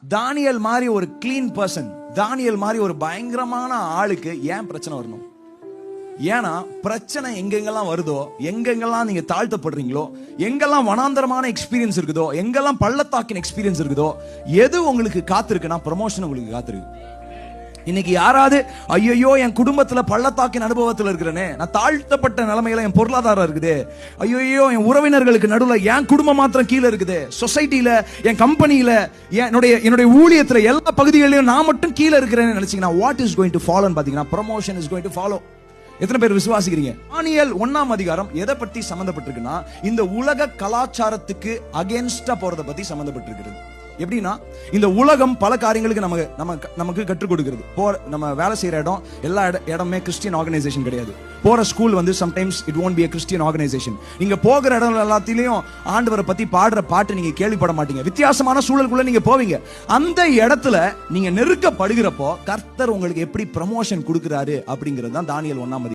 தானியேல் மாதிரி ஒரு clean person, தானியேல் மாதிரி ஒரு பயங்கரமான ஆளுக்கு ஏன் பிரச்சனை வரணும்? ஏன்னா பிரச்சனை எங்கெங்கெல்லாம் வருதோ, எங்கெங்கெல்லாம் நீங்க தாழ்த்தப்படுறீங்களோ, எங்கெல்லாம் வனாந்தரமான எக்ஸ்பீரியன்ஸ் இருக்குதோ, எங்கெல்லாம் பள்ளத்தாக்கின் எக்ஸ்பீரியன்ஸ் இருக்குதோ, எது உங்களுக்கு காத்திருக்குன்னா ப்ரமோஷன் உங்களுக்கு காத்திருக்கு. இன்னைக்கு யாராவது ஐயோ என் குடும்பத்துல பள்ளத்தாக்கின் அனுபவத்தில் இருக்கிறேனே, நான் தாழ்த்தப்பட்ட நிலைமையில என் பொருளாதாரம் இருக்குது, ஐயோ என் உறவினர்களுக்கு நடுவில் என் குடும்பம் மாத்திரம் கீழே இருக்குது, சொசைட்டில என் கம்பெனியில என்னுடைய ஊழியத்துல எல்லா பகுதிகளிலும் நான் மட்டும் கீழே இருக்கிறேன்னு நினைச்சீங்கன்னா, what is going to follow பாத்தீங்கன்னா promotion is going to follow. எத்தனை பேர் விசுவாசிக்கிறீங்க? தானியேல் 1ஆம் அதிகாரம் எதை பத்தி சம்பந்தப்பட்டிருக்குன்னா, இந்த உலக கலாச்சாரத்துக்கு அகேன்ஸ்டா போறத பத்தி சம்பந்தப்பட்டிருக்கிறது. எப்படின்னா, இந்த உலகம் பல காரியங்களுக்கு நமக்கு கற்றுக் கொடுக்கிறது. நம்ம வேலை செய்யற இடம் எல்லா இடமே கிறிஸ்டியன் ஆர்கனைசேஷன் கிடையாது. போற ஸ்கூல் வந்து sometimes it won't be a Christian organization. நீங்க போகிற இடம் எல்லாத்திலையும் ஆண்டவரை பத்தி பாடுற பாட்டு நீங்க கேள்விப்பட மாட்டீங்க. வித்தியாசமான சூழலுக்குள்ள நீங்க போவீங்க. அந்த இடத்துல நீங்க நெருக்கப்படுகிறப்போ கர்த்தர் உங்களுக்கு எப்படி ப்ரமோஷன் கொடுக்கிறாரு அப்படிங்கிறது தான் தானியேல் 1ஆம்